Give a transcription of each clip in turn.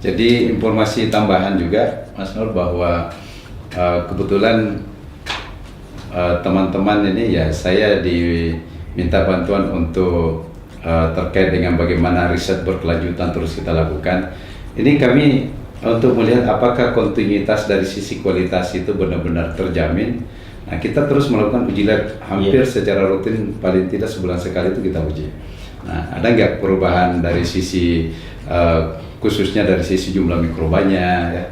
Jadi informasi tambahan juga Mas Nur bahwa kebetulan teman-teman ini ya saya diminta bantuan untuk terkait dengan bagaimana riset berkelanjutan terus kita lakukan. Ini kami untuk melihat apakah kontinuitas dari sisi kualitas itu benar-benar terjamin. Nah, kita terus melakukan uji lab hampir secara rutin, paling tidak sebulan sekali itu kita uji. Nah, ada nggak perubahan dari sisi khususnya dari sisi jumlah mikrobanya ya.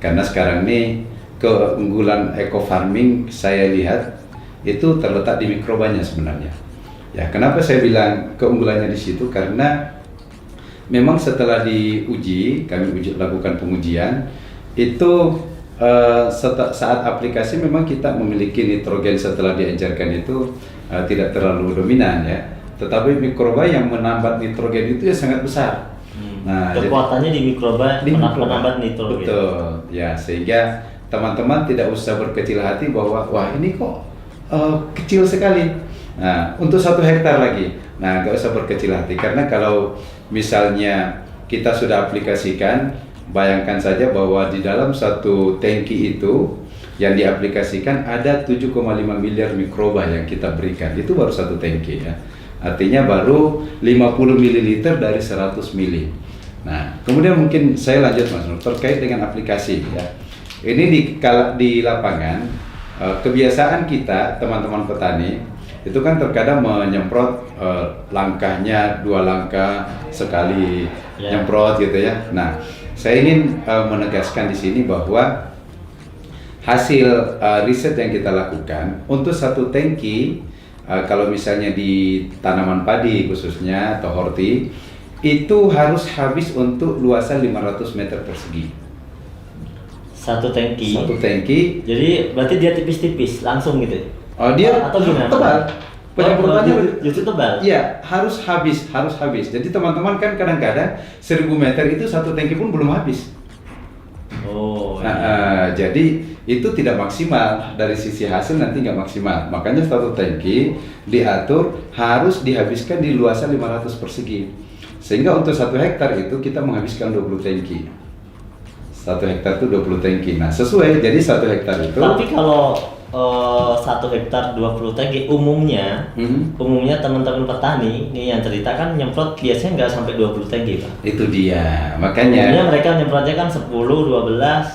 Karena sekarang ini keunggulan eco farming saya lihat itu terletak di mikrobanya sebenarnya. Ya, kenapa saya bilang keunggulannya di situ? Karena memang setelah diuji, kami lakukan pengujian itu saat aplikasi memang kita memiliki nitrogen setelah diencerkan itu tidak terlalu dominan ya. Tetapi mikroba yang menambat nitrogen itu ya sangat besar. Nah, kekuatannya di mikroba menambat nitrogen. Betul. Ya, sehingga teman-teman tidak usah berkecil hati bahwa wah ini kok kecil sekali. Nah, untuk 1 hektar lagi. Nah, nggak usah berkecil hati karena kalau misalnya kita sudah aplikasikan, bayangkan saja bahwa di dalam 1 tangki itu yang diaplikasikan ada 7,5 miliar mikroba yang kita berikan. Itu baru 1 tangki ya. Artinya baru 50 ml dari 100 ml. Nah, kemudian mungkin saya lanjut Mas Nur terkait dengan aplikasi ya. Ini di lapangan kebiasaan kita teman-teman petani itu kan terkadang menyemprot langkahnya 2 langkah sekali nyemprot gitu ya. Nah, saya ingin menegaskan di sini bahwa hasil riset yang kita lakukan untuk 1 tangki kalau misalnya di tanaman padi khususnya atau horti itu harus habis untuk luasan 500 meter persegi. 1 tangki. 1 tangki. Jadi berarti dia tipis-tipis langsung gitu. Oh, dia atau gimana? Tebal. Penyemprotannya justru tebal. Iya, harus habis. Jadi teman-teman kan kadang-kadang 1000 meter itu 1 tangki pun belum habis. Oh. Jadi itu tidak maksimal dari sisi hasil, nanti nggak maksimal. Makanya 1 tangki diatur harus dihabiskan di luasan 500 persegi. Sehingga untuk 1 hektar itu kita menghabiskan 20 tangki. 1 hektar itu 20 tangki. Nah, sesuai. Jadi 1 hektar itu. Tapi kalau 1 hektar 20 tangki umumnya teman-teman petani nih yang cerita kan nyemprot biasanya nggak sampai 20 tangki Pak. Itu dia. Makanya umumnya mereka nyemprotnya kan 10, 12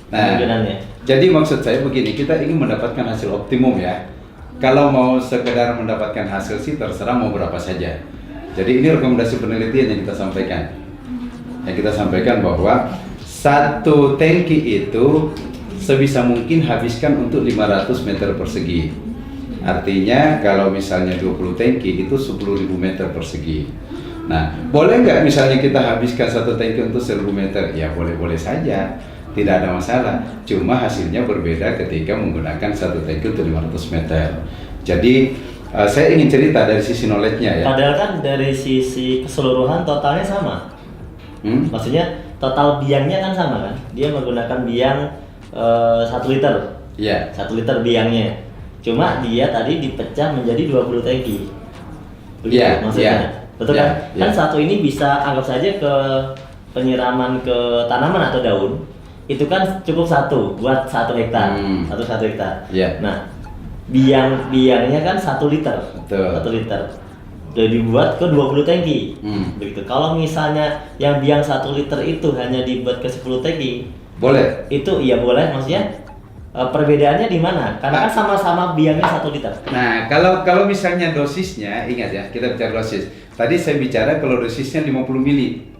kemungkinannya. Jadi maksud saya begini, kita ingin mendapatkan hasil optimum ya. Kalau mau sekedar mendapatkan hasil sih terserah mau berapa saja. Jadi ini rekomendasi penelitian yang kita sampaikan. Yang kita sampaikan bahwa 1 tangki itu sebisa mungkin habiskan untuk 500 meter persegi. Artinya kalau misalnya 20 tangki itu 10.000 meter persegi. Nah, boleh nggak misalnya kita habiskan 1 tangki untuk 1000 meter? Ya boleh-boleh saja, tidak ada masalah. Cuma hasilnya berbeda ketika menggunakan 1 tangki untuk 500 meter. Jadi saya ingin cerita dari sisi knowledge-nya ya. Padahal kan dari sisi keseluruhan totalnya sama. Maksudnya total biangnya kan sama kan? Dia menggunakan biang 1 liter. Iya. 1 liter biangnya. Cuma dia tadi dipecah menjadi 20 tangki. Iya, maksudnya. iya. Betul Iya, kan? iya. Kan 1 ini bisa anggap saja ke penyiraman ke tanaman atau daun. Itu kan cukup 1 buat 1 hektar. 1 hektar. Iya. Nah, biangnya kan 1 liter. Betul. 1 liter. Udah dibuat ke 20 tangki. Begitu. Kalau misalnya yang biang 1 liter itu hanya dibuat ke 10 tangki, boleh. itu iya boleh, maksudnya perbedaannya di mana? Karena kan sama-sama biangnya 1 liter. Nah, kalau misalnya dosisnya, ingat ya, kita bicara dosis. Tadi saya bicara kalau dosisnya 50 mili.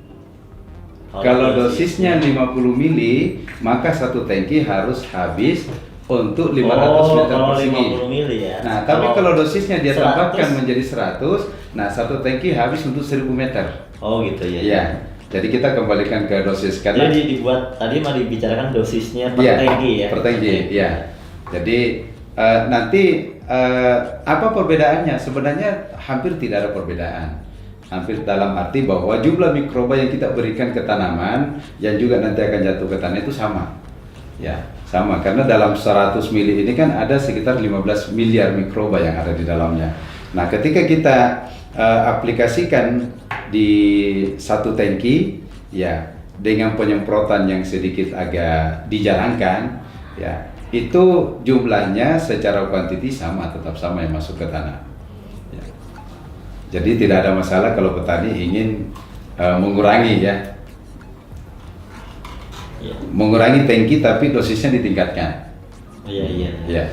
Kalau dosisnya 50 mili, maka 1 tangki harus habis untuk 500 meter persegi. 50 mili ya. Nah, tapi kalau dosisnya dia 100. tambahkan menjadi 100, nah 1 tangki habis untuk 1000 meter. Oh gitu ya. Iya. Jadi kita kembalikan ke dosis karena Jadi dibuat tadi mah dibicarakan dosisnya per tangki ya. Per tangki, ya. Jadi nanti apa perbedaannya? Sebenarnya hampir tidak ada perbedaan. Hampir dalam arti bahwa jumlah mikroba yang kita berikan ke tanaman yang juga nanti akan jatuh ke tanah itu sama. Ya, sama karena dalam 100 mili ini kan ada sekitar 15 miliar mikroba yang ada di dalamnya. Nah, ketika kita aplikasikan di 1 tangki, ya dengan penyemprotan yang sedikit agak dijarangkan, ya itu jumlahnya secara kuantiti sama, tetap sama yang masuk ke tanah. Ya. Jadi tidak ada masalah kalau petani ingin mengurangi mengurangi tangki tapi dosisnya ditingkatkan. Iya.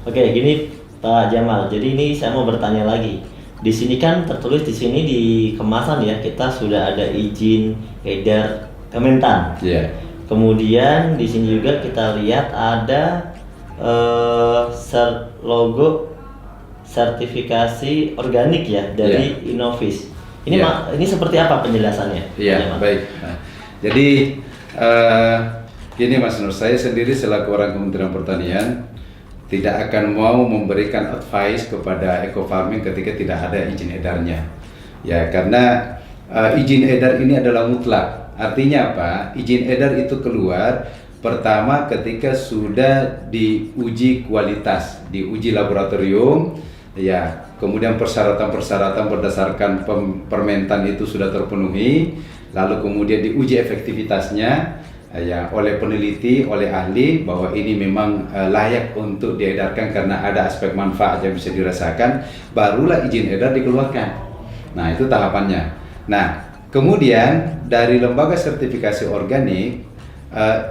Oke, gini Pak Jamal. Jadi ini saya mau bertanya lagi. Di sini kan tertulis di sini di kemasan ya, kita sudah ada izin edar Kementan. Iya. Kemudian di sini juga kita lihat ada logo sertifikasi organik ya dari Innovis. Ini ini seperti apa penjelasannya? Iya, baik. Nah, jadi gini Mas Nur, saya sendiri selaku orang Kementerian Pertanian tidak akan mau memberikan advice kepada eco farming ketika tidak ada izin edarnya. Ya, karena izin edar ini adalah mutlak. Artinya apa? Izin edar itu keluar pertama ketika sudah diuji kualitas, diuji laboratorium, ya. Kemudian persyaratan-persyaratan berdasarkan permentan itu sudah terpenuhi, lalu kemudian diuji efektivitasnya ya oleh peneliti, oleh ahli bahwa ini memang layak untuk diedarkan karena ada aspek manfaat yang bisa dirasakan, barulah izin edar dikeluarkan. Nah, itu tahapannya. Nah, kemudian dari lembaga sertifikasi organik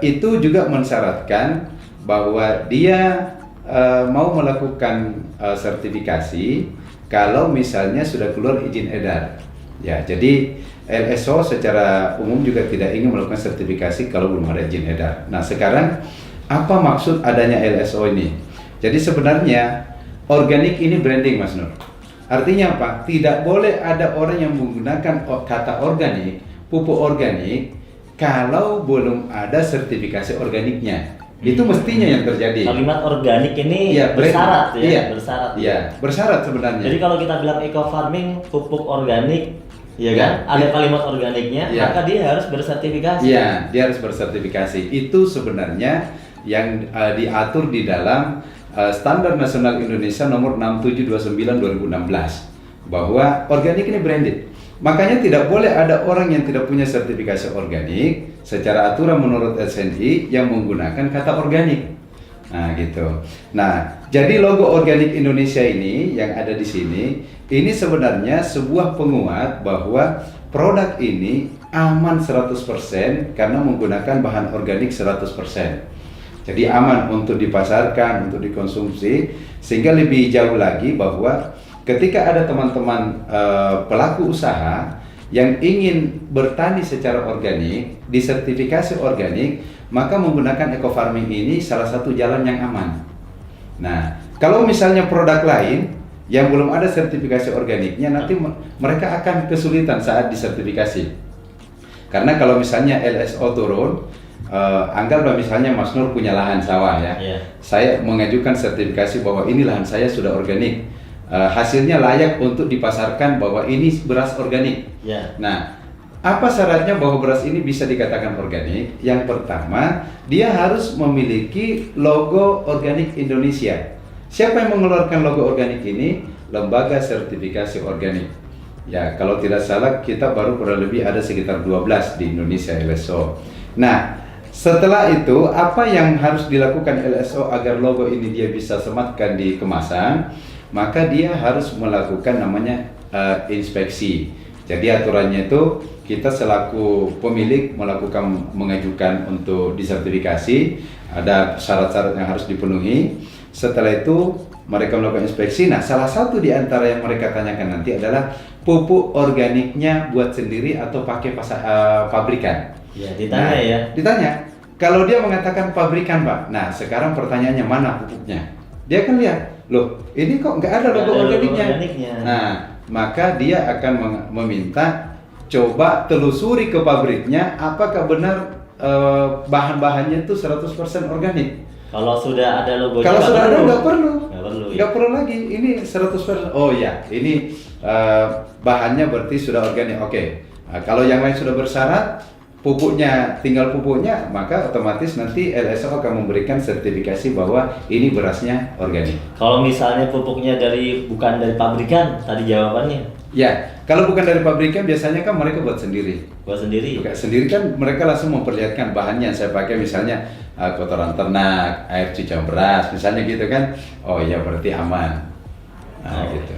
itu juga mensyaratkan bahwa dia mau melakukan sertifikasi kalau misalnya sudah keluar izin edar. Ya, jadi LSO secara umum juga tidak ingin melakukan sertifikasi kalau belum ada izin edar. Nah, sekarang apa maksud adanya LSO ini? Jadi sebenarnya organik ini branding, Mas Nur. Artinya apa? Tidak boleh ada orang yang menggunakan kata organik, pupuk organik kalau belum ada sertifikasi organiknya. Itu mestinya yang terjadi. Kalimat organik ini bersyarat ya, iya, bersyarat. Iya, bersyarat sebenarnya. Jadi kalau kita bilang eco farming pupuk organik, ya kan, ada kalimat organiknya, maka dia harus bersertifikasi. Iya, dia harus bersertifikasi. Itu sebenarnya yang diatur di dalam Standar Nasional Indonesia nomor 6729/2016 bahwa organik ini branded. Makanya tidak boleh ada orang yang tidak punya sertifikasi organik secara aturan menurut SNI yang menggunakan kata organik. Nah, gitu. Nah, jadi logo organik Indonesia ini yang ada di sini, ini sebenarnya sebuah penguat bahwa produk ini aman 100% karena menggunakan bahan organik 100%. Jadi aman untuk dipasarkan, untuk dikonsumsi, sehingga lebih jauh lagi bahwa ketika ada teman-teman pelaku usaha yang ingin bertani secara organik, disertifikasi organik, maka menggunakan eco farming ini salah satu jalan yang aman. Nah, kalau misalnya produk lain yang belum ada sertifikasi organiknya, nanti mereka akan kesulitan saat disertifikasi. Karena kalau misalnya LSO turun, anggaplah misalnya Mas Nur punya lahan sawah ya, saya mengajukan sertifikasi bahwa ini lahan saya sudah organik, hasilnya layak untuk dipasarkan bahwa ini beras organik. Nah, apa syaratnya bahwa beras ini bisa dikatakan organik? Yang pertama, dia harus memiliki logo organik Indonesia. Siapa yang mengeluarkan logo organik ini? Lembaga sertifikasi organik. Ya, kalau tidak salah kita baru kurang lebih ada sekitar 12 di Indonesia LSO. Nah, setelah itu apa yang harus dilakukan LSO agar logo ini dia bisa sematkan di kemasan? Maka dia harus melakukan namanya inspeksi. Jadi aturannya itu kita selaku pemilik mengajukan untuk disertifikasi, ada syarat-syarat yang harus dipenuhi. Setelah itu mereka melakukan inspeksi. Nah, salah satu di antara yang mereka tanyakan nanti adalah pupuk organiknya buat sendiri atau pakai pabrikan. Ya, ditanya ya. Ditanya. Kalau dia mengatakan pabrikan, Pak. Nah, sekarang pertanyaannya mana pupuknya? Dia akan lihat, loh, ini kok nggak ada logo organiknya. Nah, maka dia akan meminta coba telusuri ke pabriknya apakah benar bahan-bahannya itu 100% organik. Kalau sudah ada logonya, kalau sudah ada nggak perlu ya. lagi. Ini 100%. Oh ya, ini bahannya berarti sudah organik. Oke. Nah, kalau yang lain sudah bersyarat, pupuknya tinggal pupuknya, maka otomatis nanti LSO akan memberikan sertifikasi bahwa ini berasnya organik. Kalau misalnya pupuknya bukan dari pabrikan, tadi jawabannya. Ya, kalau bukan dari pabrikan biasanya kan mereka buat sendiri. Buat sendiri. Buat sendiri kan mereka langsung memperlihatkan bahannya yang saya pakai, misalnya kotoran ternak, air cucian beras, misalnya gitu kan. Oh iya berarti aman. Nah, gitu.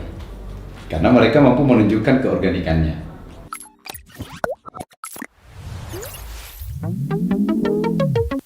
Karena mereka mampu menunjukkan keorganikannya.